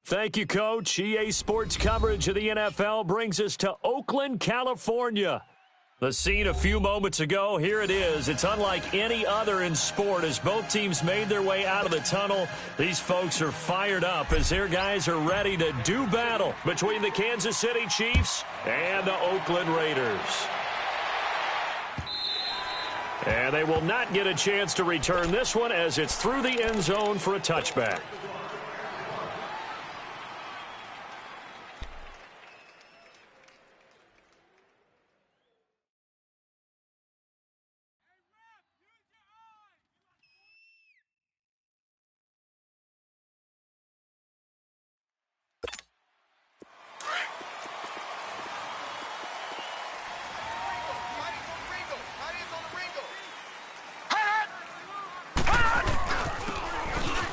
Thank you, Coach. EA Sports coverage of the NFL brings us to Oakland, California. The scene a few moments ago, here it is. It's unlike any other in sport as both teams made their way out of the tunnel. These folks are fired up as their guys are ready to do battle between the Kansas City Chiefs and the Oakland Raiders. And they will not get a chance to return this one as it's through the end zone for a touchback.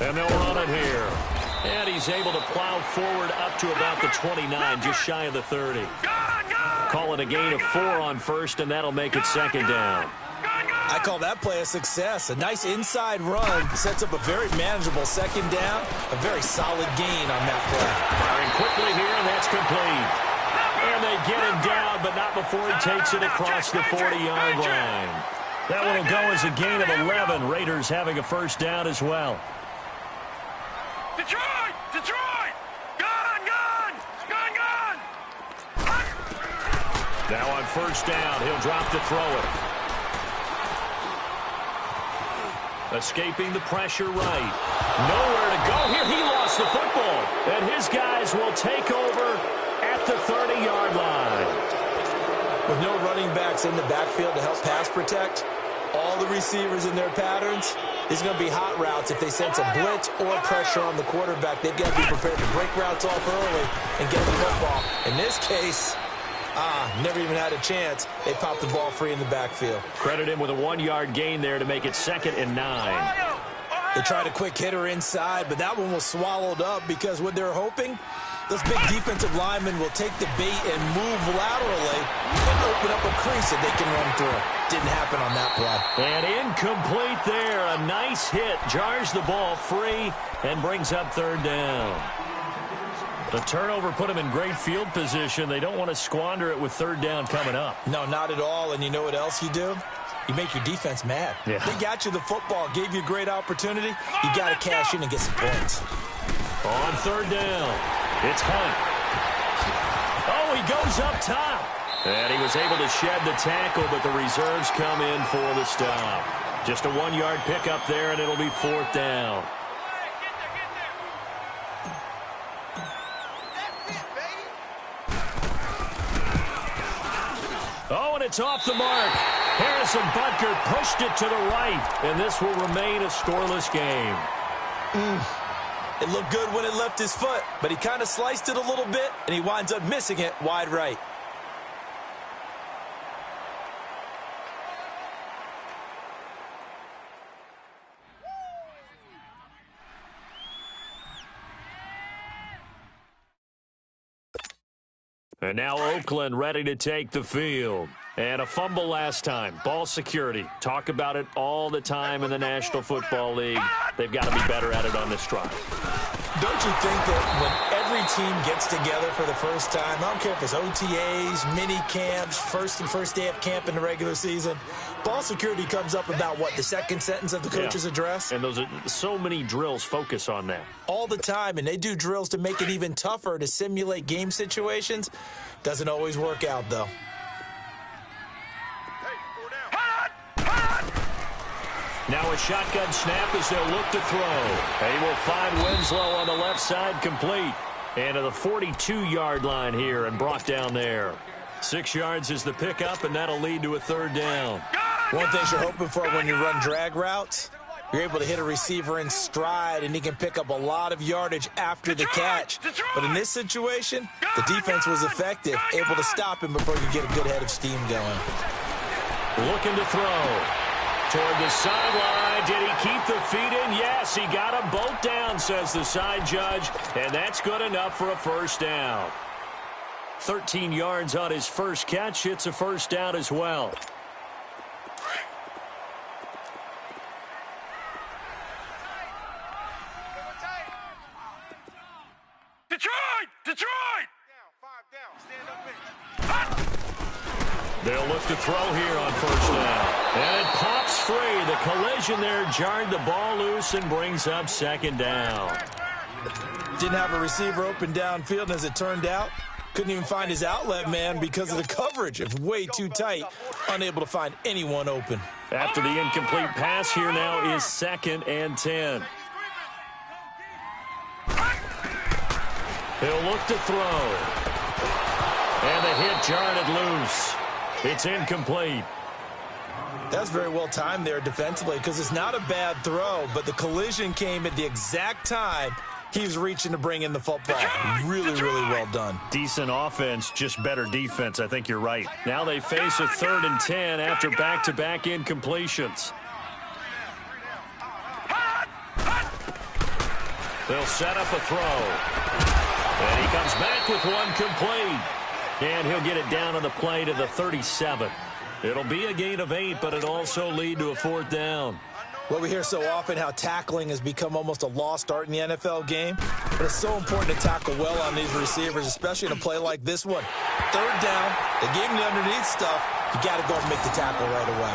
And they'll run it here. And he's able to plow forward up to about the 29, just shy of the 30. Call it a gain of 4 on first, and that'll make it second down. I call that play a success. A nice inside run sets up a very manageable second down. A very solid gain on that play. Firing quickly here, and that's complete. And they get him down, but not before he takes it across the 40-yard line. That one will go as a gain of 11. Raiders having a first down as well. Detroit! Detroit! Gun! Gun! Gun! Gun! Now on first down, he'll drop to throw it. Escaping the pressure right. Nowhere to go here. He lost the football. And his guys will take over at the 30-yard line. With no running backs in the backfield to help pass protect, all the receivers in their patterns, there's going to be hot routes if they sense a blitz or pressure on the quarterback. They've got to be prepared to break routes off early and get the football. In this case, never even had a chance. They popped the ball free in the backfield. Credit him with a 1-yard gain there to make it 2nd and 9. They tried a quick hitter inside, but that one was swallowed up because what they're hoping, those big defensive linemen will take the bait and move laterally and open up a crease that they can run through. Didn't happen on that play. And incomplete there. A nice hit. Jars the ball free and brings up 3rd down. The turnover put them in great field position. They don't want to squander it with 3rd down coming up. No, not at all. And you know what else you do? You make your defense mad. Yeah. They got you the football, gave you a great opportunity. You got to cash in and get some points. On 3rd down, it's Hunt. Oh, he goes up top. And he was able to shed the tackle, but the reserves come in for the stop. Just a 1-yard pickup there, and it'll be 4th down. Oh, and it's off the mark. Harrison Butker pushed it to the right, and this will remain a scoreless game. It looked good when it left his foot, but he kind of sliced it a little bit, and he winds up missing it wide right. And now Oakland ready to take the field. And a fumble last time. Ball security. Talk about it all the time in the National Football League. They've got to be better at it on this drive. Don't you think that when every team gets together for the first time, I don't care if it's OTAs, mini camps, first day of camp in the regular season, ball security comes up about, what, the second sentence of the coach's address? And those are so many drills focus on that. All the time, and they do drills to make it even tougher to simulate game situations. Doesn't always work out, though. Now a shotgun snap as they'll look to throw. They will find Winslow on the left side complete. And to the 42-yard line here and brought down there. 6 yards is the pickup, and that'll lead to a 3rd down. One thing you're hoping for when you run drag routes, you're able to hit a receiver in stride, and he can pick up a lot of yardage after the catch. But in this situation, the defense was effective, able to stop him before you get a good head of steam going. Looking to throw. Toward the sideline. Did he keep the feet in? Yes, he got them both down, says the side judge. And that's good enough for a first down. 13 yards on his first catch. It's a first down as well. They'll look to throw here on first down. And it pops free. The collision there jarred the ball loose and brings up second down. Didn't have a receiver open downfield, and as it turned out, couldn't even find his outlet man because of the coverage. It's way too tight, unable to find anyone open. After the incomplete pass, here now is 2nd and 10. He'll look to throw. And the hit jarred it loose. It's incomplete. That's very well timed there defensively because it's not a bad throw, but the collision came at the exact time he was reaching to bring in the football. Really, really well done. Decent offense, just better defense. I think you're right. Now they face a 3rd and 10 after back-to-back incompletions. They'll set up a throw. And he comes back with one complete. And he'll get it down on the play to the 37. It'll be a gain of 8, but it'll also lead to a 4th down. Well, we hear so often how tackling has become almost a lost art in the NFL game. But it's so important to tackle well on these receivers, especially in a play like this one. 3rd down, they gave him the underneath stuff. You got to go and make the tackle right away.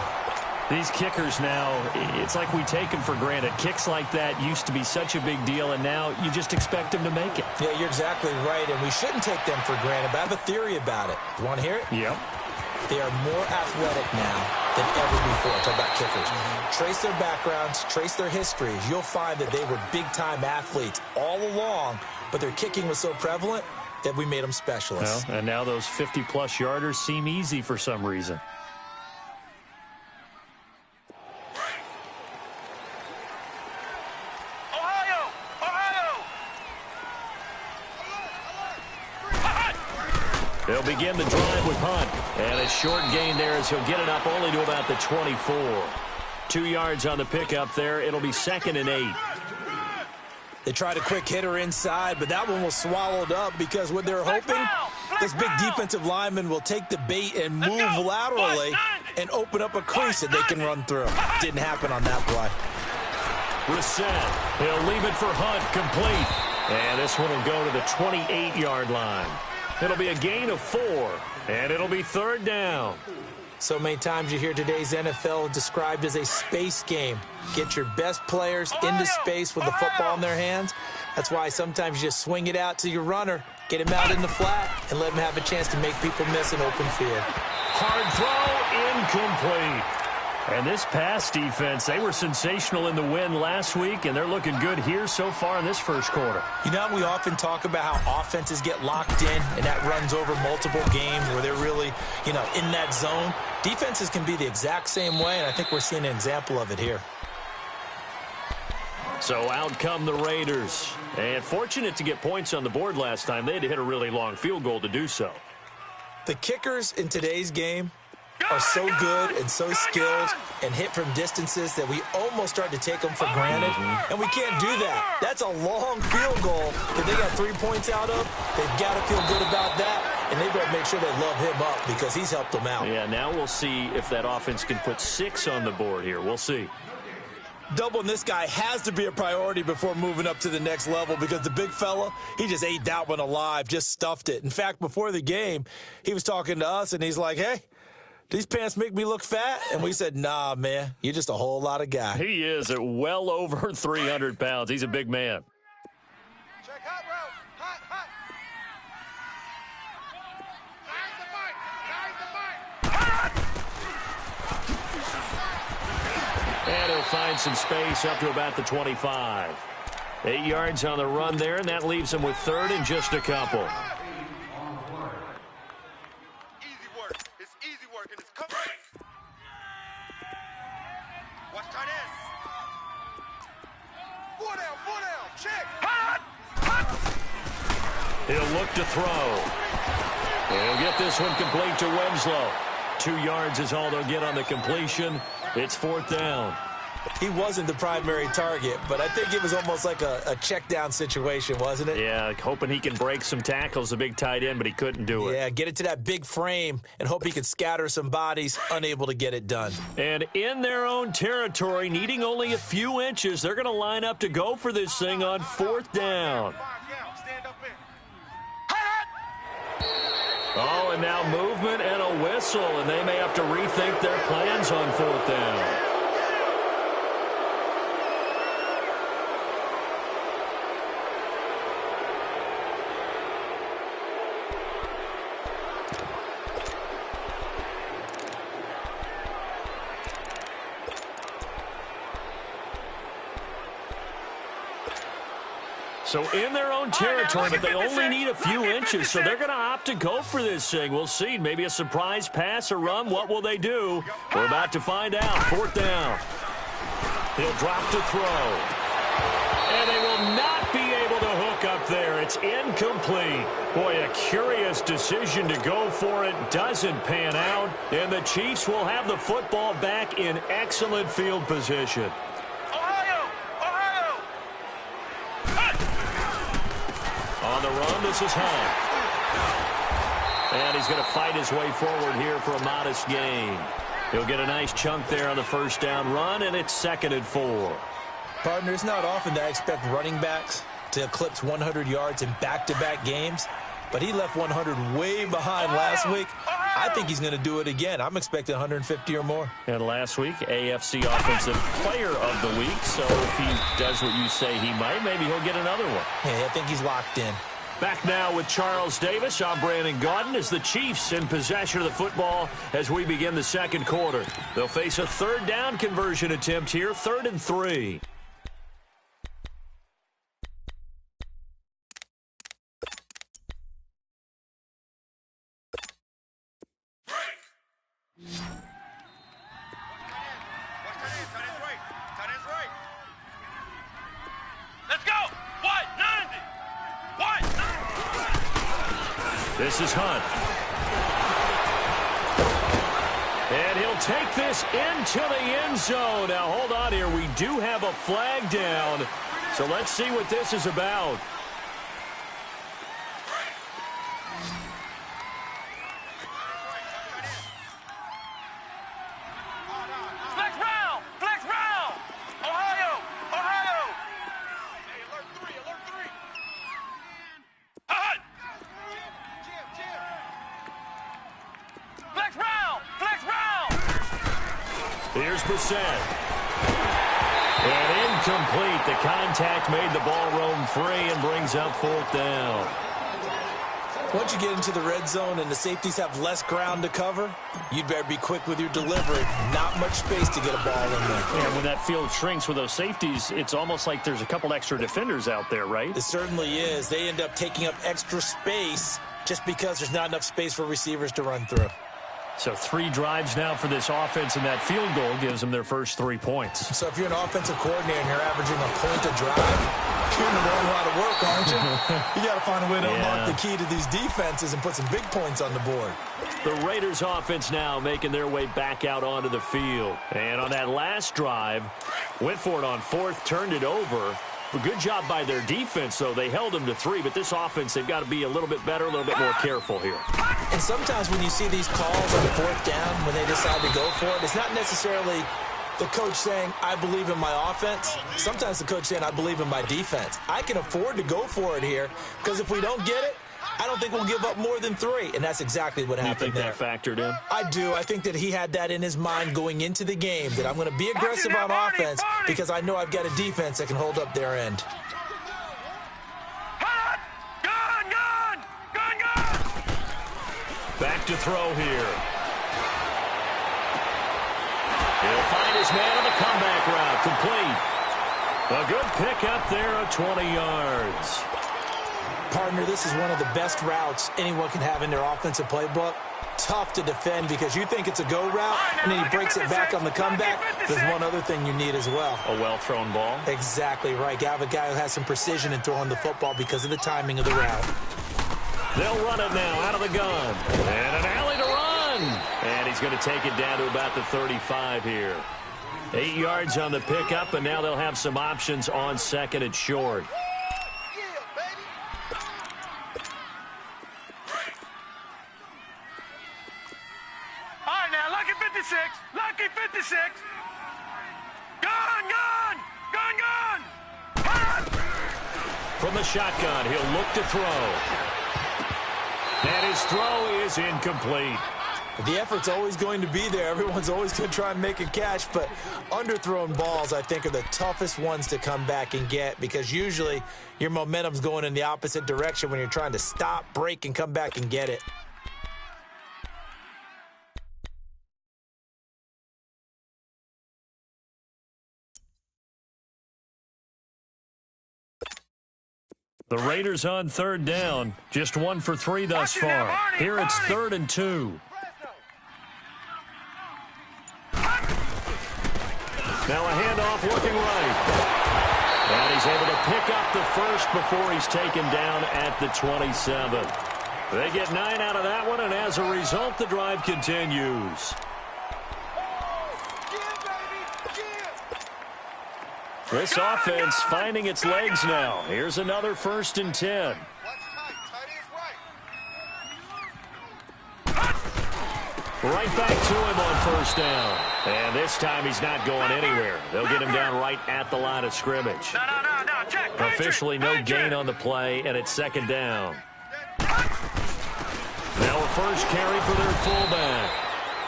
These kickers now, it's like we take them for granted. Kicks like that used to be such a big deal, and now you just expect them to make it. Yeah, you're exactly right, and we shouldn't take them for granted, but I have a theory about it. You want to hear it? Yep. They are more athletic now than ever before. Talk about kickers. Trace their backgrounds, trace their histories. You'll find that they were big-time athletes all along, but their kicking was so prevalent that we made them specialists. Well, and now those 50-plus yarders seem easy for some reason. They'll begin the drive with Hunt. And a short gain there as he'll get it up only to about the 24. 2 yards on the pickup there. It'll be 2nd and 8. They tried a quick hitter inside, but that one was swallowed up because what they're hoping, this big defensive lineman will take the bait and move laterally and open up a crease that they can run through. Didn't happen on that play. Reset. He'll leave it for Hunt, complete. And this one will go to the 28-yard line. It'll be a gain of 4, and it'll be 3rd down. So many times you hear today's NFL described as a space game. Get your best players into space with the football in their hands. That's why sometimes you just swing it out to your runner, get him out in the flat, and let him have a chance to make people miss an open field. Hard throw, incomplete. And this pass defense, they were sensational in the win last week, and they're looking good here so far in this first quarter. You know, we often talk about how offenses get locked in, and that runs over multiple games where they're really, in that zone. Defenses can be the exact same way, and I think we're seeing an example of it here. So out come the Raiders. And fortunate to get points on the board last time. They had to hit a really long field goal to do so. The kickers in today's game are so good and so skilled and hit from distances that we almost start to take them for granted, and we can't do that. That's a long field goal that they got 3 points out of. They've got to feel good about that, and they better make sure they love him up because he's helped them out. Yeah, now we'll see if that offense can put 6 on the board here. We'll see. Doubling this guy has to be a priority before moving up to the next level because the big fella, he just ate that one alive, just stuffed it. In fact, before the game, he was talking to us, and he's like, hey, these pants make me look fat? And we said, nah, man, you're just a whole lot of guy. He is at well over 300 pounds. He's a big man. Check hot route. Hot. And he'll find some space up to about the 25. 8 yards on the run there, and that leaves him with 3rd and just a couple. Easy work. It's easy work, and it's coming. Watch tight ends. Four down. Check. Hot. He'll look to throw. He'll get this one complete to Winslow. 2 yards is all they'll get on the completion. It's 4th down. He wasn't the primary target, but I think it was almost like a check down situation, wasn't it? Yeah, hoping he can break some tackles, a big tight end, but he couldn't do it. Yeah, get it to that big frame and hope he could scatter some bodies, unable to get it done. And in their own territory, needing only a few inches, they're going to line up to go for this thing on 4th down. Stand up in. Oh, and now movement and a whistle, and they may have to rethink their plans on 4th down. So in their own territory, but they only need a few inches, so they're going to opt to go for this thing. We'll see. Maybe a surprise pass or run. What will they do? We're about to find out. 4th down. He'll drop to throw. And they will not be able to hook up there. It's incomplete. Boy, a curious decision to go for it. Doesn't pan out. And the Chiefs will have the football back in excellent field position. On the run, this is Hunt. And he's going to fight his way forward here for a modest gain. He'll get a nice chunk there on the 1st down run, and it's 2nd and 4. Partner, it's not often that I expect running backs to eclipse 100 yards in back-to-back games, but he left 100 way behind last week. I think he's going to do it again. I'm expecting 150 or more. And last week, AFC Offensive Player of the Week. So if he does what you say he might, maybe he'll get another one. Yeah, I think he's locked in. Back now with Charles Davis. I'm Brandon Gaudin as the Chiefs in possession of the football as we begin the 2nd quarter. They'll face a 3rd down conversion attempt here, 3rd and 3. This is Hunt. And he'll take this into the end zone. Now, hold on here. We do have a flag down. So let's see what this is about. Here's Brissett. And incomplete. The contact made the ball roam free and brings up 4th down. Once you get into the red zone and the safeties have less ground to cover, you'd better be quick with your delivery. Not much space to get a ball in there. And when that field shrinks with those safeties, it's almost like there's a couple extra defenders out there, right? It certainly is. They end up taking up extra space just because there's not enough space for receivers to run through. So 3 drives now for this offense, and that field goal gives them their first 3 points. So if you're an offensive coordinator and you're averaging a point a drive, you're in the wrong line of work, aren't you? You got to find a way to unlock the key to these defenses and put some big points on the board. The Raiders offense now making their way back out onto the field. And on that last drive, went for it on 4th, turned it over. A good job by their defense, though. They held them to 3, but this offense, they've got to be a little bit better, a little bit more careful here. And sometimes when you see these calls on 4th down, when they decide to go for it, it's not necessarily the coach saying, I believe in my offense. Sometimes the coach saying, I believe in my defense. I can afford to go for it here, because if we don't get it, I don't think we'll give up more than 3, and that's exactly what happened there. You think that factored in? I do. I think that he had that in his mind going into the game, that I'm going to be aggressive on offense because I know I've got a defense that can hold up their end. Back to throw here. He'll find his man on the comeback route. Complete. A good pickup there of 20 yards. Partner, this is one of the best routes anyone can have in their offensive playbook. Tough to defend because you think it's a go route, and then he breaks it back on the comeback. There's one other thing you need as well. A well-thrown ball. Exactly right. You have a guy who has some precision in throwing the football because of the timing of the route. They'll run it now out of the gun. And an alley to run. And he's going to take it down to about the 35 here. 8 yards on the pickup, and now they'll have some options on 2nd and short. Lucky 56. Gun. From the shotgun, he'll look to throw. And his throw is incomplete. The effort's always going to be there. Everyone's always going to try and make a catch, but underthrown balls, I think, are the toughest ones to come back and get because usually your momentum's going in the opposite direction when you're trying to stop, break, and come back and get it. The Raiders on third down, just 1 for 3 thus far. Here it's 3rd and 2. Now a handoff looking right. And he's able to pick up the first before he's taken down at the 27. They get 9 out of that one, and as a result, the drive continues. This offense finding its legs now. Here's another 1st and 10. Right back to him on 1st down. And this time he's not going anywhere. They'll get him down right at the line of scrimmage. No. Check. Officially no gain on the play, and it's 2nd down. Now a first carry for their fullback.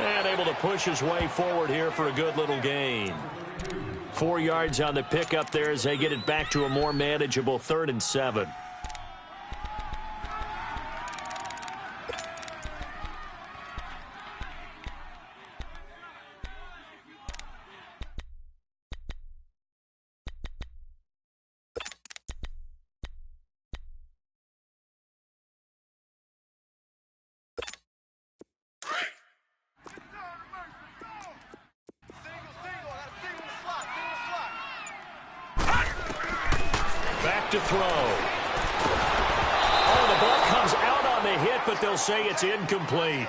And able to push his way forward here for a good little gain. 4 yards on the pickup there as they get it back to a more manageable 3rd and 7. To throw. Oh, the ball comes out on the hit, but they'll say it's incomplete.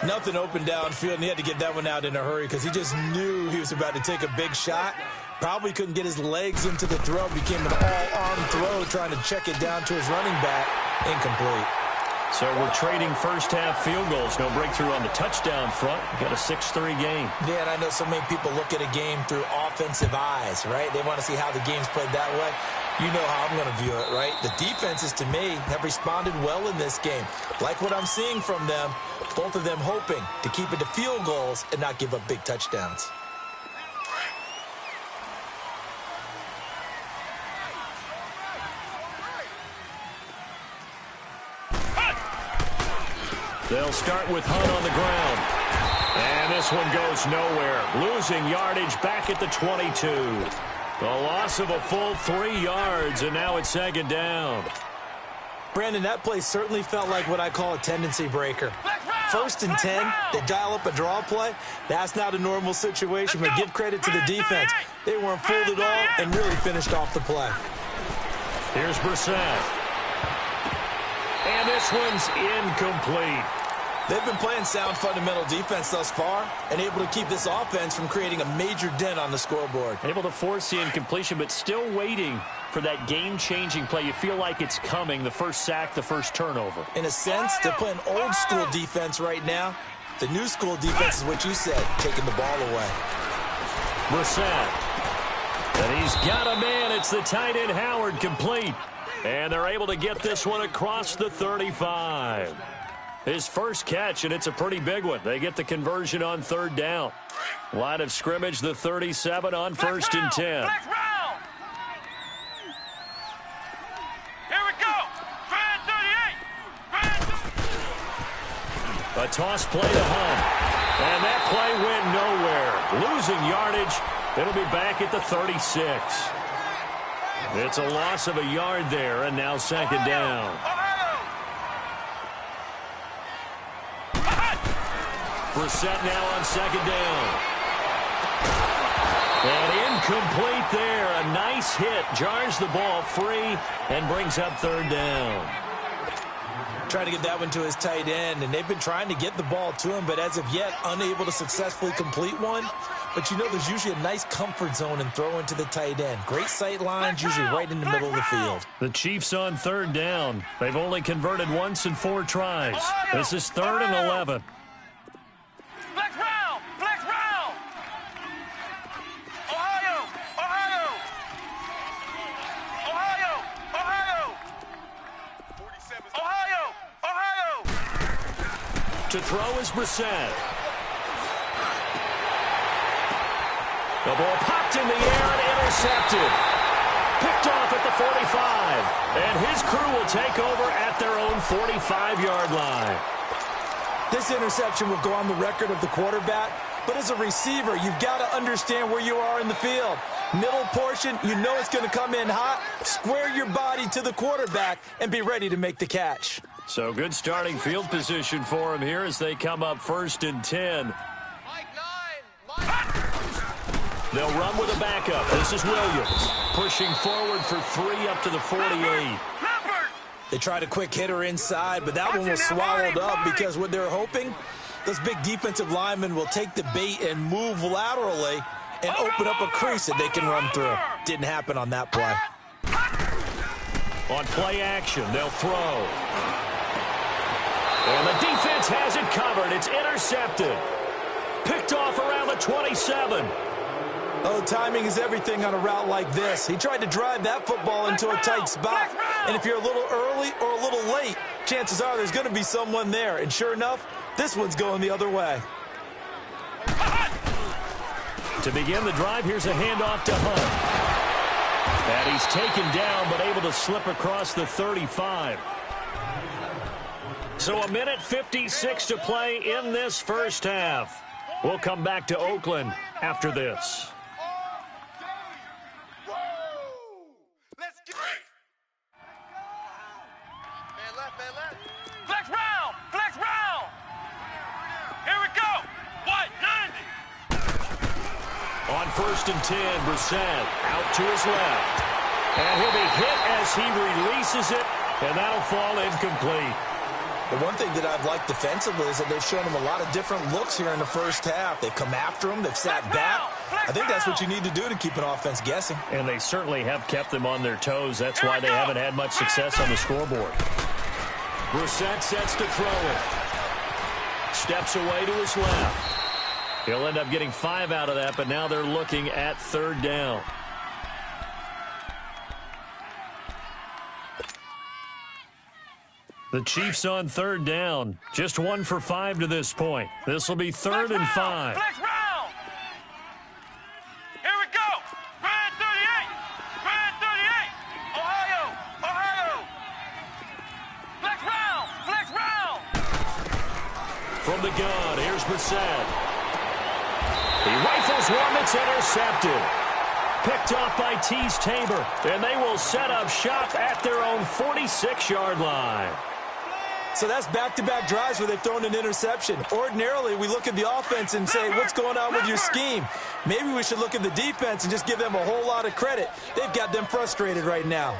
Nothing open downfield, and he had to get that one out in a hurry because he just knew he was about to take a big shot. Probably couldn't get his legs into the throw. Became an all-arm throw, trying to check it down to his running back. Incomplete. So we're trading first-half field goals. No breakthrough on the touchdown front. We've got a 6-3 game. Yeah, and I know so many people look at a game through offensive eyes, right? They want to see how the game's played that way. You know how I'm going to view it, right? The defenses, to me, have responded well in this game. Like what I'm seeing from them, both of them hoping to keep it to field goals and not give up big touchdowns. They'll start with Hunt on the ground. And this one goes nowhere. Losing yardage back at the 22. The loss of a full 3 yards, and now it's 2nd down. Brandon, that play certainly felt like what I call a tendency breaker. 1st and 10, they dial up a draw play. That's not a normal situation, but give credit to the defense. They weren't fooled at all and really finished off the play. Here's Brissett. And this one's incomplete. They've been playing sound fundamental defense thus far and able to keep this offense from creating a major dent on the scoreboard. Able to force the incompletion, but still waiting for that game-changing play. You feel like it's coming, the first sack, the first turnover. In a sense, they're playing old-school defense right now. The new school defense is what you said, taking the ball away. Brissett. And he's got a man. It's the tight end, Howard, complete. And they're able to get this one across the 35. His first catch, and it's a pretty big one. They get the conversion on 3rd down. Line of scrimmage, the 37 on 1st and 10. Here we go. Grand 38. A toss play to Hunt. And that play went nowhere. Losing yardage. It'll be back at the 36. It's a loss of a yard there, and now 2nd down. Brissett now on 2nd down. And incomplete there. A nice hit. Jars the ball free and brings up 3rd down. Trying to get that one to his tight end, and they've been trying to get the ball to him, but as of yet, unable to successfully complete one. But you know there's usually a nice comfort zone in throwing to the tight end. Great sight lines, usually right in the middle of the field. The Chiefs on 3rd down. They've only converted once in 4 tries. This is 3rd and 11. Flex round. Ohio. To throw is Brissett. The ball popped in the air and intercepted. Picked off at the 45. And his crew will take over at their own 45-yard line. This interception will go on the record of the quarterback, but as a receiver, you've got to understand where you are in the field. Middle portion, you know it's going to come in hot. Square your body to the quarterback and be ready to make the catch. So good starting field position for him here as they come up 1st and 10. They'll run with a backup. This is Williams pushing forward for 3 up to the 48. They tried a quick hitter inside, but that one was swallowed up because what they're hoping, those big defensive linemen will take the bait and move laterally and open up a crease that they can run through. Didn't happen on that play. On play action, they'll throw. And the defense has it covered. It's intercepted. Picked off around the 27. Oh, timing is everything on a route like this. He tried to drive that football into a tight spot. And if you're a little early or a little late, chances are there's going to be someone there. And sure enough, this one's going the other way. To begin the drive, here's a handoff to Hunt. And he's taken down, but able to slip across the 35. So 1:56 to play in this first half. We'll come back to Oakland after this. Flex round! Flex round! Here we go! What? 90! On 1st and 10, Brissett out to his left. And he'll be hit as he releases it, and that'll fall incomplete. The one thing that I've liked defensively is that they've shown him a lot of different looks here in the first half. They've come after him. They've sat back. I think that's what you need to do to keep an offense guessing. And they certainly have kept them on their toes. That's why they haven't had much success on the scoreboard. Brissett sets to throw it. Steps away to his left. He'll end up getting 5 out of that, but now they're looking at 3rd down. The Chiefs on 3rd down. Just 1 for 5 to this point. This will be 3rd and 5. Flex round! Here we go! Grand 38! Grand 38! Ohio! Ohio! Flex round! Flex round! From the gun, here's Brissett. He rifles one that's intercepted. Picked off by Tease Tabor. And they will set up shop at their own 46-yard line. So that's back-to-back drives where they've thrown an interception. Ordinarily, we look at the offense and say, what's going on with your scheme? Maybe we should look at the defense and just give them a whole lot of credit. They've got them frustrated right now.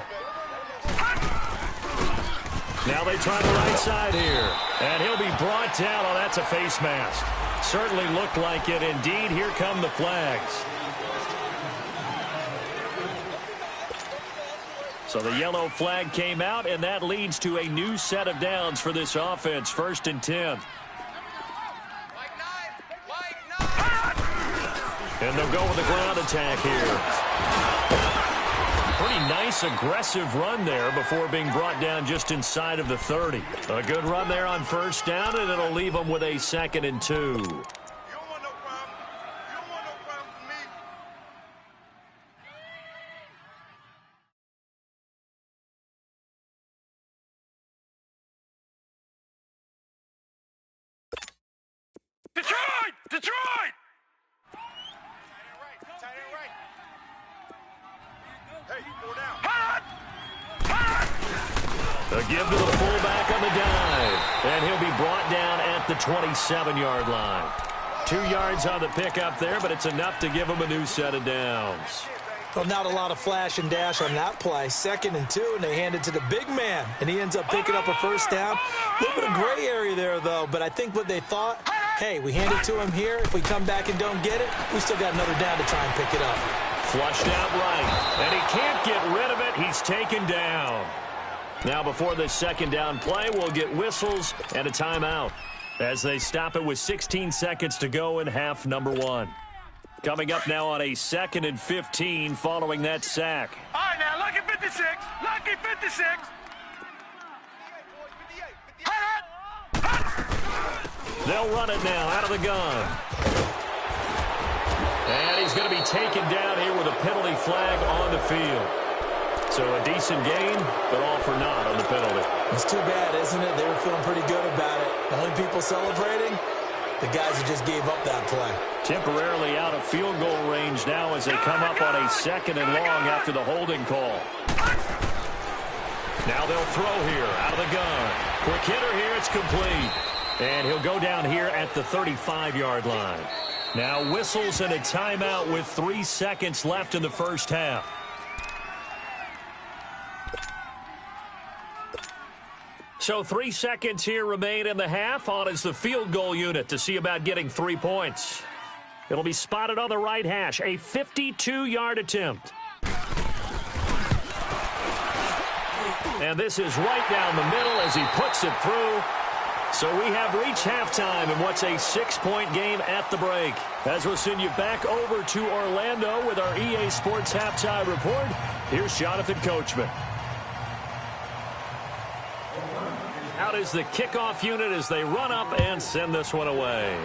Now they try the right side here. And he'll be brought down. Oh, that's a face mask. Certainly looked like it. Indeed, here come the flags. So the yellow flag came out, and that leads to a new set of downs for this offense. 1st and 10. And they'll go with the ground attack here. Pretty nice, aggressive run there before being brought down just inside of the 30. A good run there on 1st down, and it'll leave them with a 2nd and 2. Detroit! Detroit! A give to the fullback on the dive. And he'll be brought down at the 27-yard line. 2 yards on the pickup there, but it's enough to give him a new set of downs. Well, not a lot of flash and dash on that play. 2nd and 2, and they hand it to the big man. And he ends up picking up a 1st down. A little bit of gray area there, though. But I think what they thought, hey, we hand it to him here. If we come back and don't get it, we still got another down to try and pick it up. Flushed out right. And he can't get rid of it. He's taken down. Now before this 2nd down play, we'll get whistles and a timeout as they stop it with 16 seconds to go in half number 1. Coming up now on a 2nd and 15 following that sack. All right, now, lucky 56. Lucky 56. They'll run it now out of the gun. And he's going to be taken down here with a penalty flag on the field. So a decent gain, but all for naught on the penalty. It's too bad, isn't it? They were feeling pretty good about it. The only people celebrating, the guys who just gave up that play. Temporarily out of field goal range now as they come up on a 2nd and long after the holding call. Now they'll throw here out of the gun. Quick hitter here, it's complete. And he'll go down here at the 35-yard line. Now whistles and a timeout with 3 seconds left in the first half. So 3 seconds here remain in the half. On is the field goal unit to see about getting 3 points. It'll be spotted on the right hash. A 52-yard attempt. And this is right down the middle as he puts it through. So we have reached halftime in what's a 6-point game at the break. As we'll send you back over to Orlando with our EA Sports Halftime Report, here's Jonathan Coachman. Out is the kickoff unit as they run up and send this one away.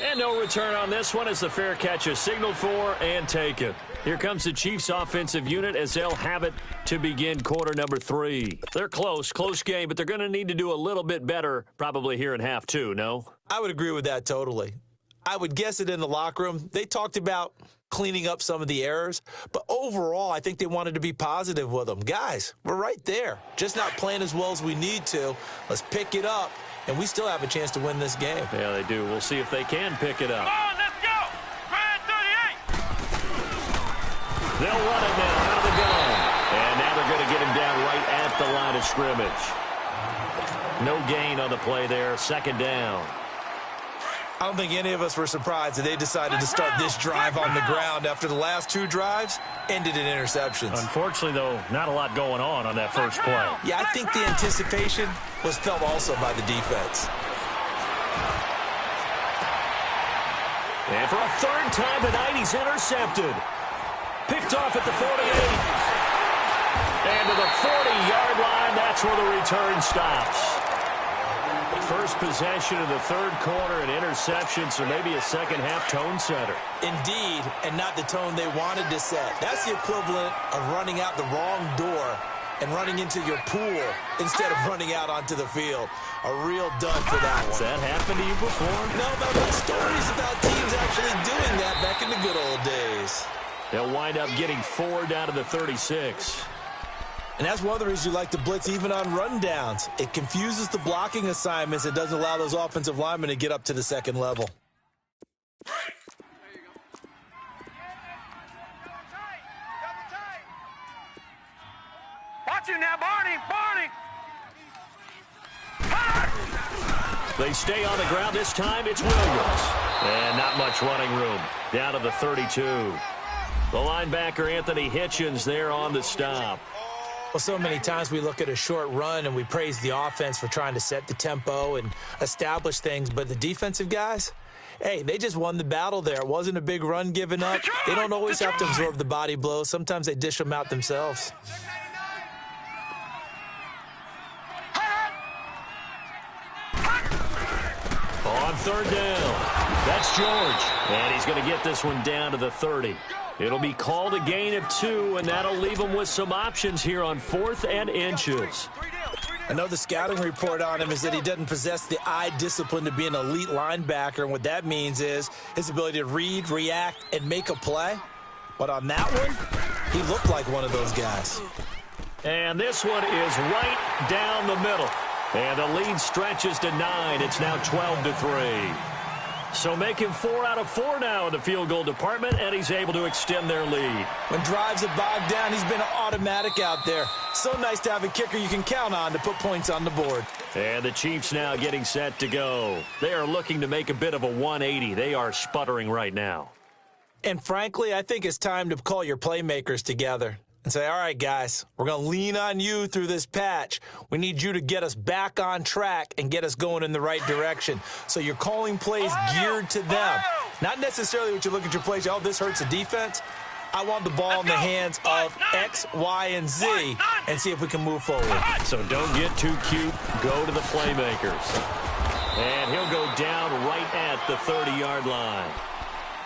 And no return on this one as the fair catch is signaled for and taken. Here comes the Chiefs offensive unit as they'll have it to begin quarter number 3. They're close game, but they're going to need to do a little bit better probably here in half 2, no? I would agree with that totally. I would guess it in the locker room. They talked about cleaning up some of the errors, but overall, I think they wanted to be positive with them. Guys, we're right there. Just not playing as well as we need to. Let's pick it up, and we still have a chance to win this game. Yeah, they do. We'll see if they can pick it up. Come on, let's go! Red 38! They'll run it now out of the gun. And now they're going to get him down right at the line of scrimmage. No gain on the play there. 2nd down. I don't think any of us were surprised that they decided to start this drive on the ground after the last 2 drives ended in interceptions. Unfortunately, though, not a lot going on that first play. Yeah, I think the anticipation was felt also by the defense. And for a 3rd time tonight, he's intercepted. Picked off at the 48. And to the 40-yard line, that's where the return stops. First possession of the 3rd quarter, an interception, so maybe a second-half tone setter. Indeed, and not the tone they wanted to set. That's the equivalent of running out the wrong door and running into your pool instead of running out onto the field. A real dud for that one. Has that happened to you before? No, but I've heard stories about teams actually doing that back in the good old days. They'll wind up getting 4 down to the 36. And that's one of the reasons you like to blitz even on rundowns. It confuses the blocking assignments. It doesn't allow those offensive linemen to get up to the 2nd level. Watch you now, Barney! They stay on the ground. This time it's Williams. And not much running room. Down to the 32. The linebacker, Anthony Hitchens, there on the stop. Well, so many times we look at a short run and we praise the offense for trying to set the tempo and establish things, but the defensive guys, hey, they just won the battle there. It wasn't a big run given up. They don't always have to absorb the body blows. Sometimes they dish them out themselves. On 3rd down, that's George. And he's going to get this one down to the 30. It'll be called a gain of 2, and that'll leave him with some options here on 4th and inches. I know the scouting report on him is that he doesn't possess the eye discipline to be an elite linebacker, and what that means is his ability to read, react, and make a play. But on that one, he looked like one of those guys. And this one is right down the middle. And the lead stretches to 9. It's now 12-3. So make him 4 out of 4 now in the field goal department, and he's able to extend their lead. When drives are bogged down, he's been automatic out there. So nice to have a kicker you can count on to put points on the board. And the Chiefs now getting set to go. They are looking to make a bit of a 180. They are sputtering right now. And frankly, I think it's time to call your playmakers together and say, all right, guys, we're going to lean on you through this patch. We need you to get us back on track and get us going in the right direction. So you're calling plays geared to them. Not necessarily what you look at your plays, oh, this hurts the defense. I want the ball in the hands of X, Y, and Z and see if we can move forward. So don't get too cute. Go to the playmakers. And he'll go down right at the 30-yard line.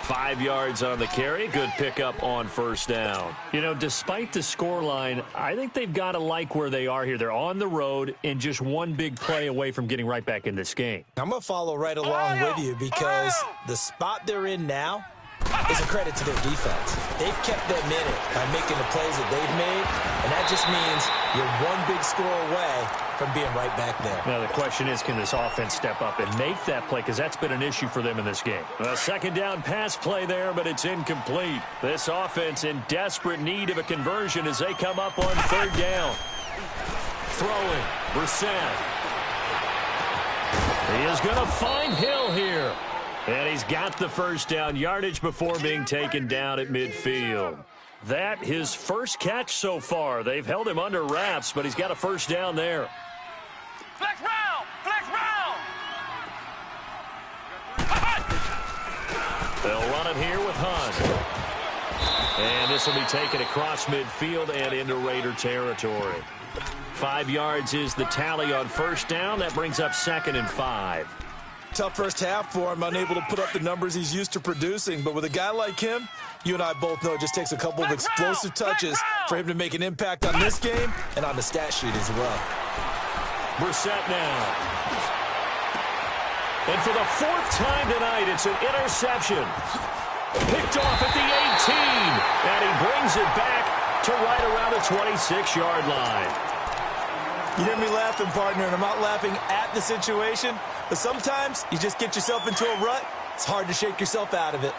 5 yards on the carry. Good pickup on first down. You know, despite the scoreline, I think they've got to like where they are here. They're on the road and just one big play away from getting right back in this game. I'm going to follow right along with you because the spot they're in now is a credit to their defense. They've kept them in it by making the plays that they've made, and that just means you're one big score away from being right back there. Now, the question is, can this offense step up and make that play? Because that's been an issue for them in this game. A second down pass play there, but it's incomplete. This offense in desperate need of a conversion as they come up on third down. Throwing, Brissett. He is going to find Hill here. And he's got the first down yardage before being taken down at midfield. That his first catch so far. They've held him under wraps, but he's got a first down there. Flex round! Flex round! They'll run it here with Hunt. And this will be taken across midfield and into Raider territory. 5 yards is the tally on first down. That brings up 2nd and 5. Tough first half for him, unable to put up the numbers he's used to producing. But with a guy like him, you and I both know it just takes a couple of explosive touches for him to make an impact on this game and on the stat sheet as well. Brissett now. And for the 4th time tonight, it's an interception. Picked off at the 18. And he brings it back to right around the 26-yard line. You hear me laughing, partner, and I'm not laughing at the situation, but sometimes you just get yourself into a rut. It's hard to shake yourself out of it.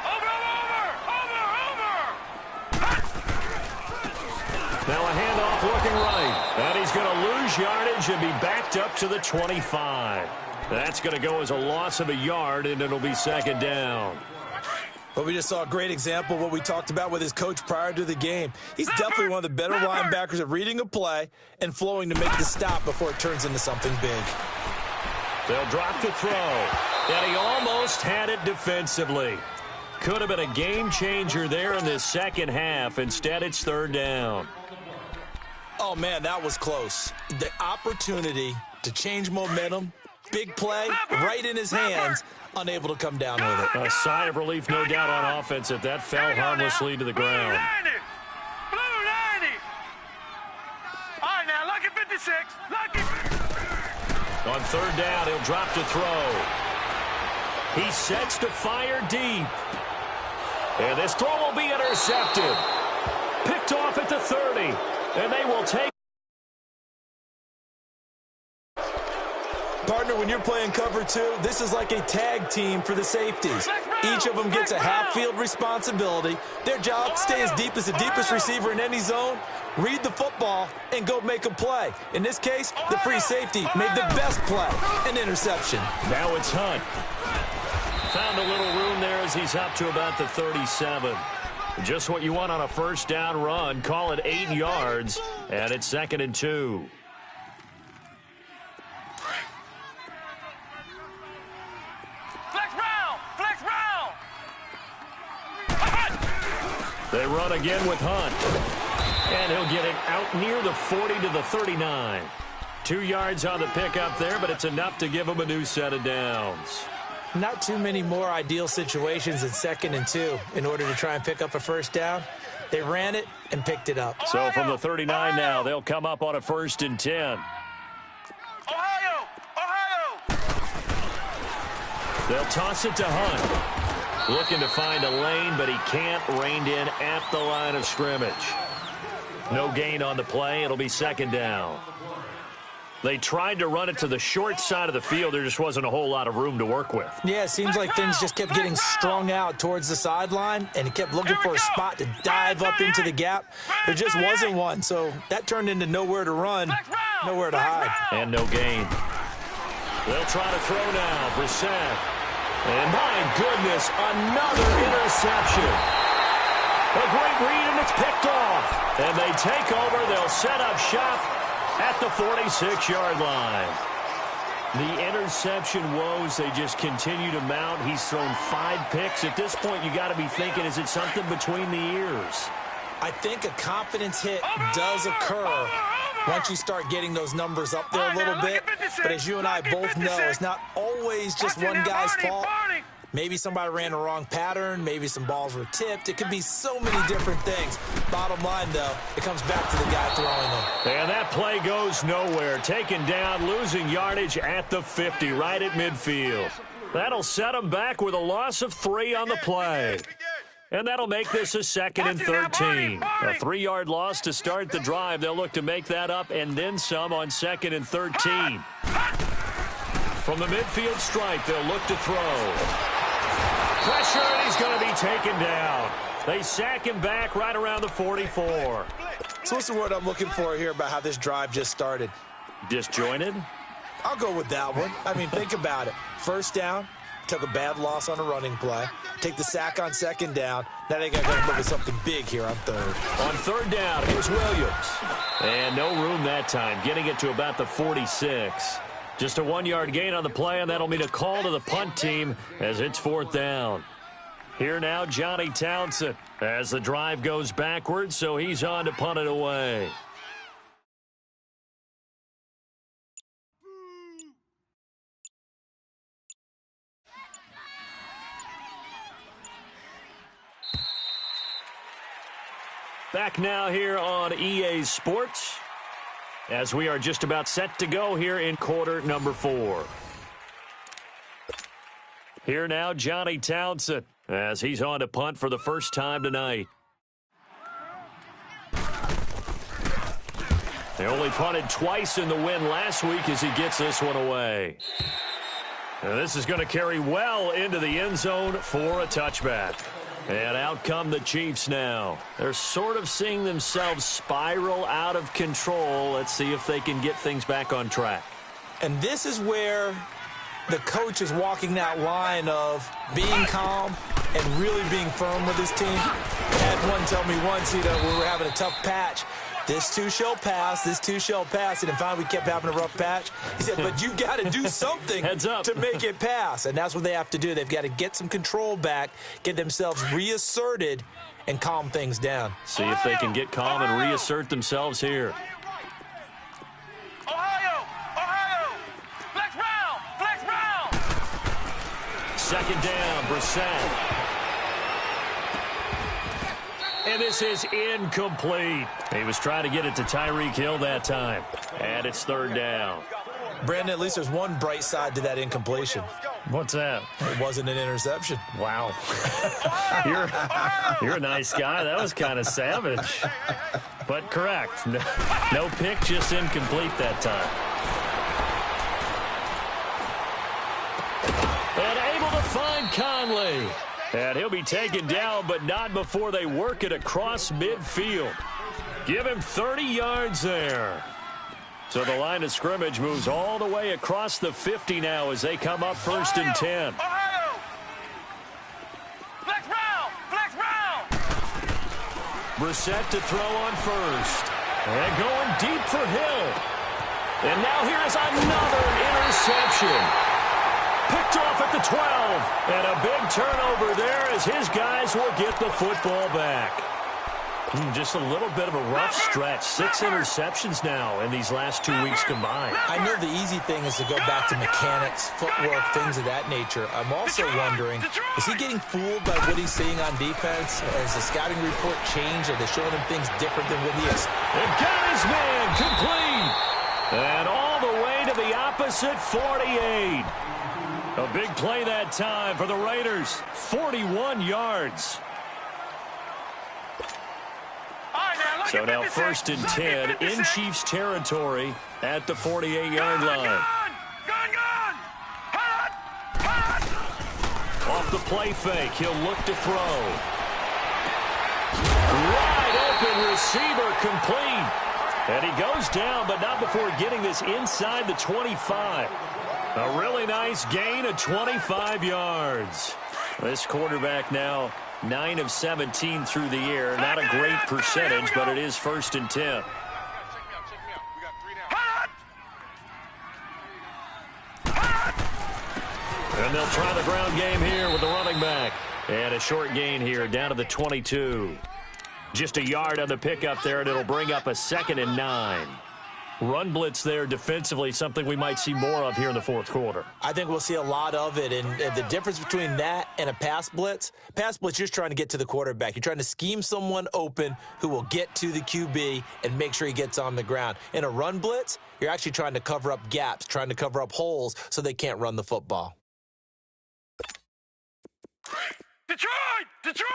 Over! Now a handoff looking right. And he's going to lose yardage and be backed up to the 25. That's going to go as a loss of a yard, and it'll be 2nd down. But we just saw a great example of what we talked about with his coach prior to the game. He's definitely one of the better linebackers at reading a play and flowing to make the stop before it turns into something big. They'll drop the throw. And he almost had it defensively. Could have been a game changer there in this second half. Instead, it's 3rd down. Oh, man, that was close. The opportunity to change momentum, big play, right in his hands, unable to come down with it. A sigh of relief, no doubt, on offense if that fell harmlessly to the ground. Blue 90! All right, now, lucky 56. Lucky. On 3rd down, he'll drop to throw. He sets to fire deep. And this throw will be intercepted. Picked off at the 30. And they will take. Partner, when you're playing cover 2, this is like a tag team for the safeties. Each of them gets a half-field responsibility. Their job, stay as deep as the deepest receiver in any zone, read the football, and go make a play. In this case, the free safety made the best play, an interception. Now it's Hunt. Found a little room there as he's up to about the 37. Just what you want on a first down run. Call it 8 yards, and it's 2nd and 2. They run again with Hunt. And he'll get it out near the 40 to the 39. 2 yards on the pickup there, but it's enough to give him a new set of downs. Not too many more ideal situations in 2nd and 2 in order to try and pick up a first down. They ran it and picked it up. So from the 39 now, they'll come up on a 1st and 10. Ohio! They'll toss it to Hunt. Looking to find a lane, but he can't. Reined in at the line of scrimmage. No gain on the play. It'll be 2nd down. They tried to run it to the short side of the field. There just wasn't a whole lot of room to work with. Yeah, it seems like things just kept getting strung out towards the sideline, and he kept looking for a spot to dive up into the gap. There just wasn't one, so that turned into nowhere to run, nowhere to hide. And no gain. They'll try to throw now. Brissett. And my goodness, another interception. A great read, and it's picked off. And they take over. They'll set up shop at the 46-yard line. The interception woes, they just continue to mount. He's thrown 5 picks. At this point, you got to be thinking, is it something between the ears? I think a confidence hit does occur once you start getting those numbers up there a little bit. But as you and I both know, it's not always just one guy's fault. Maybe somebody ran the wrong pattern. Maybe some balls were tipped. It could be so many different things. Bottom line, though, it comes back to the guy throwing them. And that play goes nowhere. Taken down, losing yardage at the 50, right at midfield. That'll set him back with a loss of 3 on the play. And that'll make this a 2nd and 13. A 3-yard loss to start the drive. They'll look to make that up and then some on 2nd and 13. From the midfield stripe, they'll look to throw. Pressure, and he's going to be taken down. They sack him back right around the 44. So what's the word I'm looking for here about how this drive just started? Disjointed? I'll go with that one. I mean, think about it. First down, took a bad loss on a running play. Take the sack on 2nd down. Now they got to look at something big here on 3rd. On 3rd down, here's Williams. And no room that time, getting it to about the 46. Just a 1-yard gain on the play, and that'll mean a call to the punt team as it's 4th down. Here now, Johnny Townsend, as the drive goes backwards, so he's on to punt it away. Back now here on EA Sports, as we are just about set to go here in quarter number 4. Here now, Johnny Townsend, as he's on to punt for the first time tonight. They only punted twice in the win last week as he gets this one away. And this is going to carry well into the end zone for a touchback. And out come the Chiefs now. They're sort of seeing themselves spiral out of control. Let's see if they can get things back on track. And this is where the coach is walking that line of being calm and really being firm with his team. I had one tell me once, we were having a tough patch. This too shall pass, this too shall pass. And finally we kept having a rough patch. He said, but you got to do something to make it pass. And that's what they have to do. They've got to get some control back, get themselves reasserted, and calm things down. See if they can get calm and reassert themselves here. Ohio, flex round. 2nd down, Brissett. And this is incomplete. He was trying to get it to Tyreek Hill that time. And it's 3rd down. Brandon, at least there's one bright side to that incompletion. What's that? It wasn't an interception. Wow. You're a nice guy. That was kind of savage. But correct. No pick, just incomplete that time. And able to find Conley. And he'll be taken down, but not before they work it across midfield. Give him 30 yards there. So the line of scrimmage moves all the way across the 50 now as they come up 1st and 10. Ohio. Flex round. Brissett to throw on 1st. And going deep for Hill. And now here's another interception. Picked off at the 12. And a big turnover there as his guys will get the football back. Just a little bit of a rough stretch. 6 interceptions now in these last 2 weeks combined. I know the easy thing is to go back to mechanics, footwork, things of that nature. I'm also wondering, is he getting fooled by what he's seeing on defense? Has the scouting report changed? Are they showing him things different than what he is? And got his man complete. And all the way to the opposite 48. A big play that time for the Raiders. 41 yards. So now 1st and 10 in Chiefs territory at the 48-yard line. Off the play fake, he'll look to throw. Wide open receiver complete. And he goes down, but not before getting this inside the 25. A really nice gain of 25 yards. This quarterback now 9 of 17 through the air. Not a great percentage, but it is 1st and 10. And they'll try the ground game here with the running back. And a short gain here down to the 22. Just a yard on the pickup there, and it'll bring up a 2nd and 9. Run blitz there defensively, something we might see more of here in the fourth quarter. I think we'll see a lot of it, and the difference between that and a pass blitz, you're just trying to get to the quarterback. You're trying to scheme someone open who will get to the QB and make sure he gets on the ground. In a run blitz, you're actually trying to cover up gaps, trying to cover up holes so they can't run the football. Detroit! Detroit!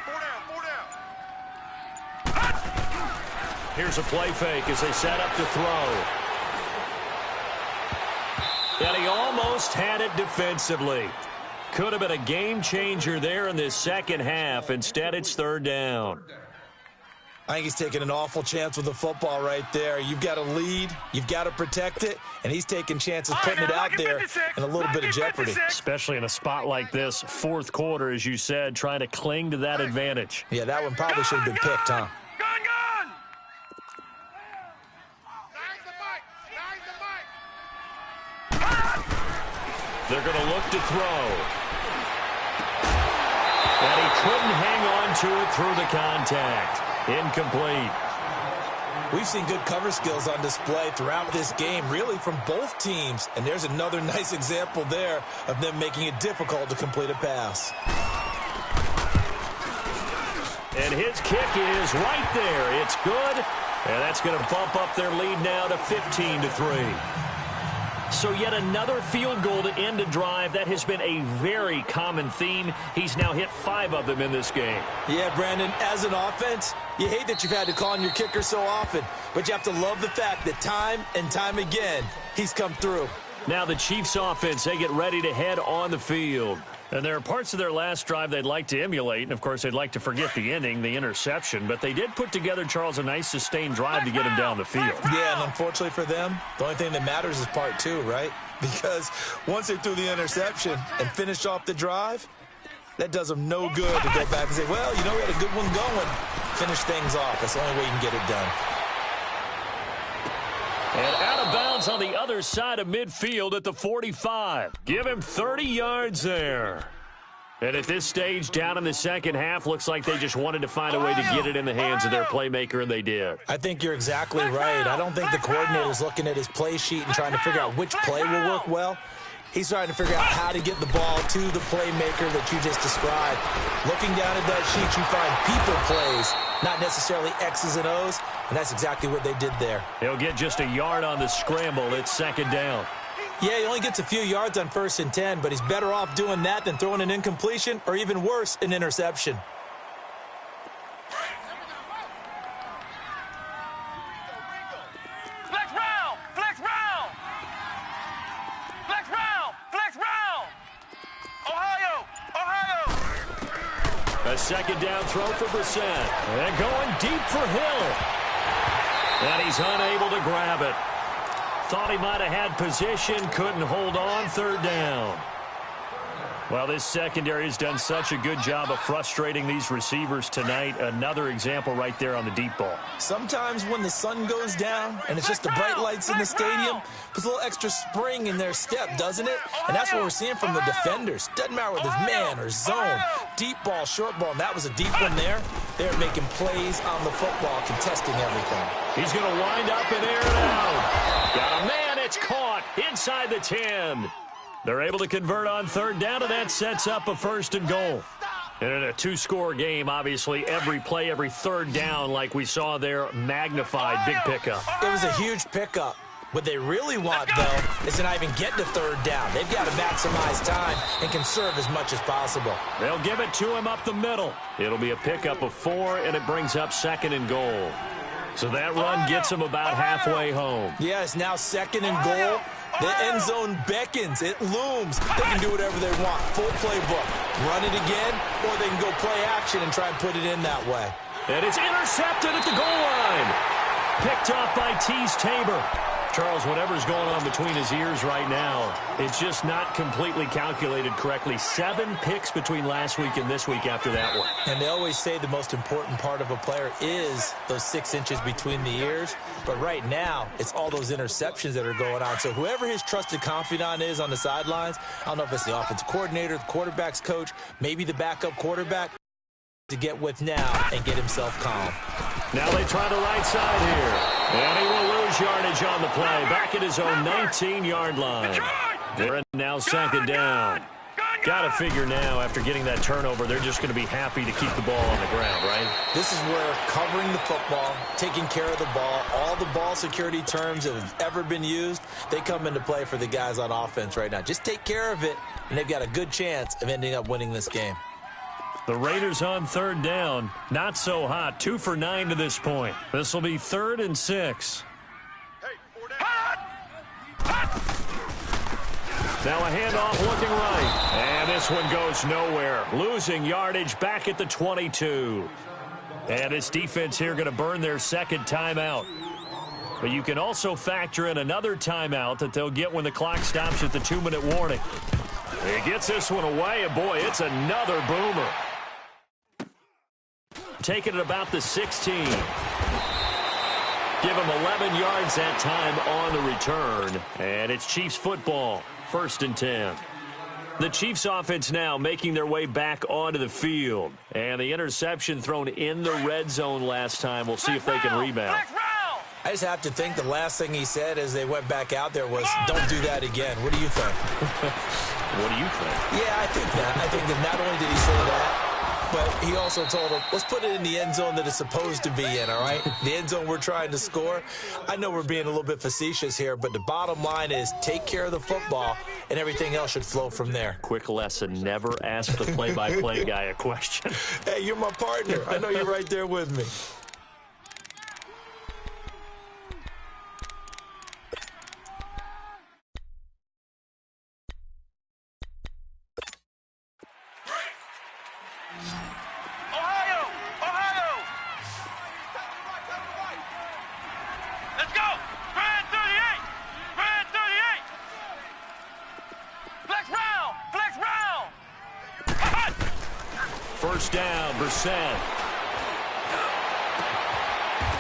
Four down. Here's a play fake as they set up to throw. And he almost had it defensively. Could have been a game changer there in this second half. Instead, it's 3rd down. I think he's taking an awful chance with the football right there. You've got to lead, you've got to protect it, and he's taking chances putting it out there in a little bit of jeopardy. Especially in a spot like this, fourth quarter, as you said, trying to cling to that advantage. Yeah, that one probably should have been picked, huh? Gun! They're going to look to throw. And he couldn't hang on to it through the contact. Incomplete. We've seen good cover skills on display throughout this game, really from both teams. And there's another nice example there of them making it difficult to complete a pass. And his kick is right there. It's good. And that's going to bump up their lead now to 15-3. So yet another field goal to end a drive. That has been a very common theme. He's now hit 5 of them in this game. Yeah, Brandon, as an offense, you hate that you've had to call on your kicker so often, but you have to love the fact that time and time again, he's come through. Now the Chiefs offense, they get ready to head on the field. And there are parts of their last drive they'd like to emulate. And, of course, they'd like to forget the ending, the interception. But they did put together, Charles, a nice sustained drive to get him down the field. Yeah, and unfortunately for them, the only thing that matters is part 2, right? Because once they threw the interception and finished off the drive, that does them no good to go back and say, well, you know, we had a good one going. Finish things off. That's the only way you can get it done. And out of bounds on the other side of midfield at the 45. Give him 30 yards there. And at this stage, down in the second half, looks like they just wanted to find a way to get it in the hands of their playmaker, and they did. I think you're exactly right. I don't think the coordinator's looking at his play sheet and trying to figure out which play will work well. He's trying to figure out how to get the ball to the playmaker that you just described. Looking down at that sheet, you find people plays, not necessarily X's and O's, and that's exactly what they did there. He'll get just a yard on the scramble. It's 2nd down. Yeah, he only gets a few yards on 1st and 10, but he's better off doing that than throwing an incompletion or even worse, an interception. A 2nd down throw for Brissett. And going deep for Hill. And he's unable to grab it. Thought he might have had position, couldn't hold on. 3rd down. Well, this secondary has done such a good job of frustrating these receivers tonight. Another example right there on the deep ball. Sometimes when the sun goes down and it's just the bright lights in the stadium, puts a little extra spring in their step, doesn't it? And that's what we're seeing from the defenders. Doesn't matter whether it's man or zone, deep ball, short ball, and that was a deep one there. They're making plays on the football, contesting everything. He's going to wind up and air it out. Got a man, it's caught inside the 10. They're able to convert on 3rd down, and that sets up a 1st and goal. And in a 2-score game, obviously, every play, every 3rd down, like we saw there, magnified, big pickup. It was a huge pickup. What they really want, though, is to not even get to 3rd down. They've got to maximize time and conserve as much as possible. They'll give it to him up the middle. It'll be a pickup of 4, and it brings up 2nd and goal. So that run gets them about halfway home. Yeah, it's now 2nd and goal. The end zone beckons. It looms. They can do whatever they want. Full playbook. Run it again, or they can go play action and try and put it in that way. And it's intercepted at the goal line. Picked off by Tease Tabor. Charles, whatever's going on between his ears right now, it's just not completely calculated correctly. 7 picks between last week and this week after that one. And they always say the most important part of a player is those 6 inches between the ears. But right now, it's all those interceptions that are going on. So whoever his trusted confidant is on the sidelines, I don't know if it's the offensive coordinator, the quarterback's coach, maybe the backup quarterback, to get with now and get himself calm. Now they try the right side here. And he will lose yardage on the play. Back at his own 19-yard line. They're now 2nd down. Got to figure now, after getting that turnover, they're just going to be happy to keep the ball on the ground, right? This is where covering the football, taking care of the ball, all the ball security terms that have ever been used, they come into play for the guys on offense right now. Just take care of it, and they've got a good chance of ending up winning this game. The Raiders on 3rd down. Not so hot. 2 for 9 to this point. This will be 3rd and 6. Now a handoff looking right. And this one goes nowhere. Losing yardage back at the 22. And this defense here going to burn their 2nd timeout. But you can also factor in another timeout that they'll get when the clock stops at the 2-minute warning. He gets this one away, and boy, it's another boomer. Taking it about the 16. Give him 11 yards that time on the return. And it's Chiefs football, 1st and 10. The Chiefs offense now making their way back onto the field. And the interception thrown in the red zone last time. We'll see if they can rebound. I just have to think the last thing he said as they went back out there was, don't do that again. What do you think? What do you think? Yeah, I think that. I think that not only did he say that, but he also told him, let's put it in the end zone that it's supposed to be in, all right? The end zone we're trying to score. I know we're being a little bit facetious here, but the bottom line is take care of the football, and everything else should flow from there. Quick lesson, never ask the play-by-play guy a question. Hey, you're my partner. I know you're right there with me. First down, Brissett.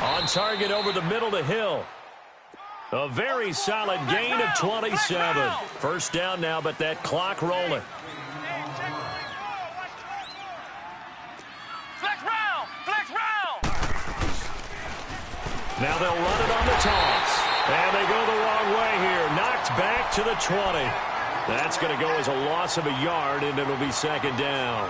On target over the middle to Hill. A very solid gain of 27. First down now, but that clock rolling. Now they'll run it on the toss. And they go the wrong way here. Knocked back to the 20. That's going to go as a loss of a yard, and it'll be 2nd down.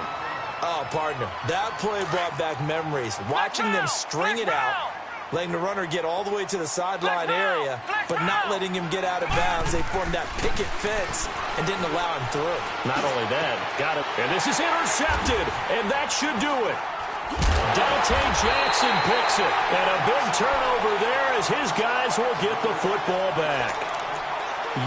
Oh, partner, that play brought back memories. Watching them string it out, letting the runner get all the way to the sideline area, but not letting him get out of bounds. They formed that picket fence and didn't allow him through. Not only that, got it. And this is intercepted, and that should do it. Dante Jackson picks it, and a big turnover there as his guys will get the football back.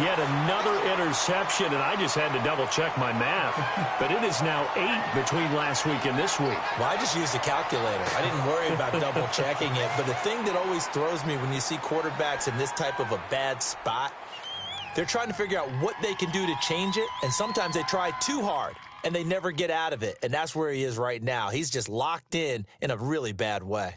Yet another interception, and I just had to double-check my math. But it is now 8 between last week and this week. Well, I just used a calculator. I didn't worry about double-checking it. But the thing that always throws me when you see quarterbacks in this type of a bad spot, they're trying to figure out what they can do to change it, and sometimes they try too hard, and they never get out of it. And that's where he is right now. He's just locked in a really bad way.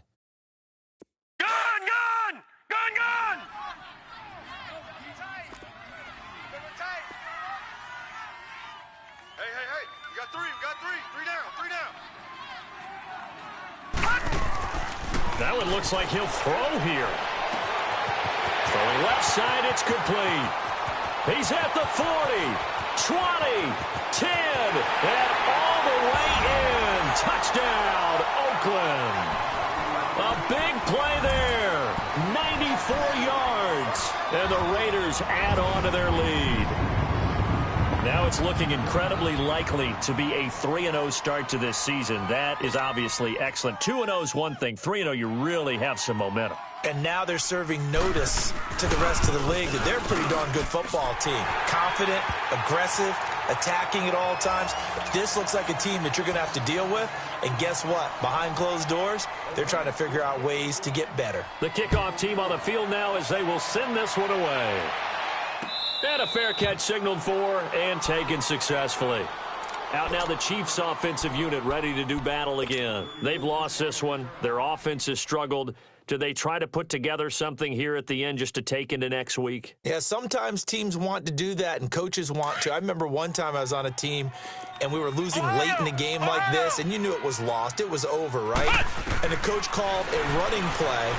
That one looks like he'll throw here. Throwing left side, it's complete. He's at the 40, 20, 10, and all the way in. Touchdown, Oakland. A big play there. 94 yards. And the Raiders add on to their lead. Now it's looking incredibly likely to be a 3-0 start to this season. That is obviously excellent. 2-0 is one thing. 3-0, you really have some momentum. And now they're serving notice to the rest of the league that they're a pretty darn good football team. Confident, aggressive, attacking at all times. This looks like a team that you're going to have to deal with. And guess what? Behind closed doors, they're trying to figure out ways to get better. The kickoff team on the field now as they will send this one away. And a fair catch signaled for and taken successfully. Out now the Chiefs offensive unit ready to do battle again. They've lost this one. Their offense has struggled. Do they try to put together something here at the end just to take into next week? Yeah, sometimes teams want to do that and coaches want to. I remember one time I was on a team and we were losing late in the game like this, and you knew it was lost. It was over, right? And the coach called a running play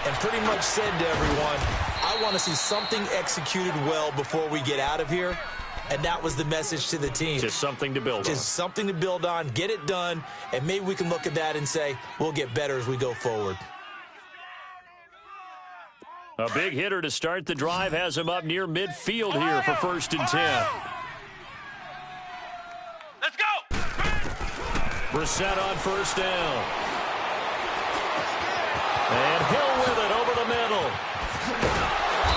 and pretty much said to everyone, I want to see something executed well before we get out of here. And that was the message to the team. Just something to build on. Just something to build on, get it done, and maybe we can look at that and say, we'll get better as we go forward. A big hitter to start the drive has him up near midfield here for 1st and 10. Let's go! Brissett on 1st down. And Hill with it over the middle.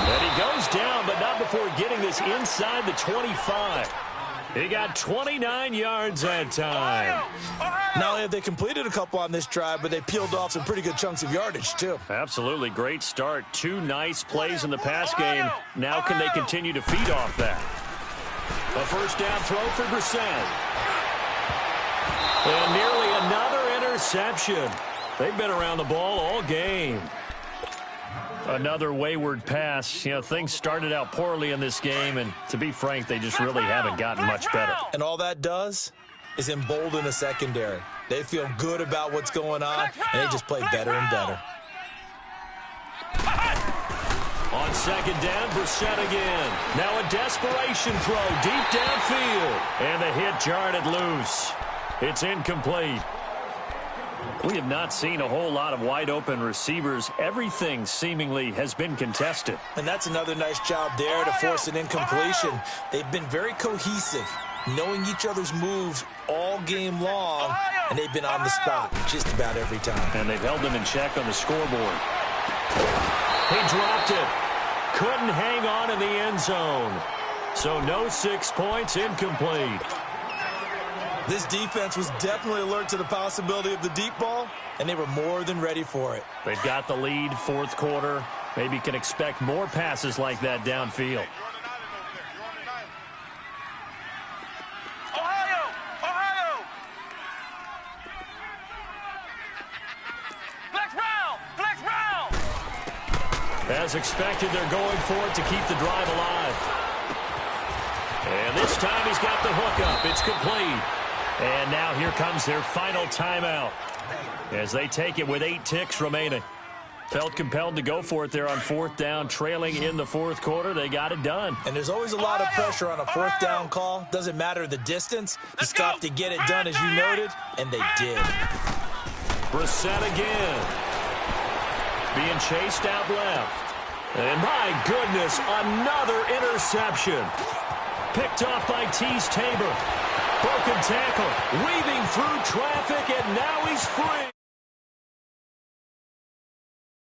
And he goes down, but not before getting this inside the 25. He got 29 yards that time. Not only have they completed a couple on this drive, but they peeled off some pretty good chunks of yardage, too. Absolutely. Great start. 2 nice plays in the pass game. Now can they continue to feed off that? A 1st down throw for Brissett. And nearly another interception. They've been around the ball all game. Another wayward pass. You know, things started out poorly in this game, and to be frank, they just really haven't gotten much better. And all that does is embolden the secondary. They feel good about what's going on, and they just play better and better. On 2nd down, Brissett again. Now a desperation throw deep downfield. And the hit jarred it loose. It's incomplete. We have not seen a whole lot of wide-open receivers. Everything seemingly has been contested. And that's another nice job there to force an incompletion. They've been very cohesive, knowing each other's moves all game long, and they've been on the spot just about every time. And they've held them in check on the scoreboard. He dropped it. Couldn't hang on in the end zone. So no 6 points, incomplete. This defense was definitely alert to the possibility of the deep ball, and they were more than ready for it. They've got the lead, 4th quarter. Maybe can expect more passes like that downfield. Ohio! Flex round! As expected, they're going for it to keep the drive alive. And this time he's got the hook up. It's complete. And now here comes their final timeout as they take it with 8 ticks remaining. Felt compelled to go for it there on 4th down, trailing in the 4th quarter. They got it done. And there's always a lot of pressure on a 4th down call. Doesn't matter the distance. You still have to get it done, as you noted, and they did. Brissett again. Being chased out left. And my goodness, another interception. Picked off by Tease Tabor. Broken tackle, weaving through traffic, and now he's free.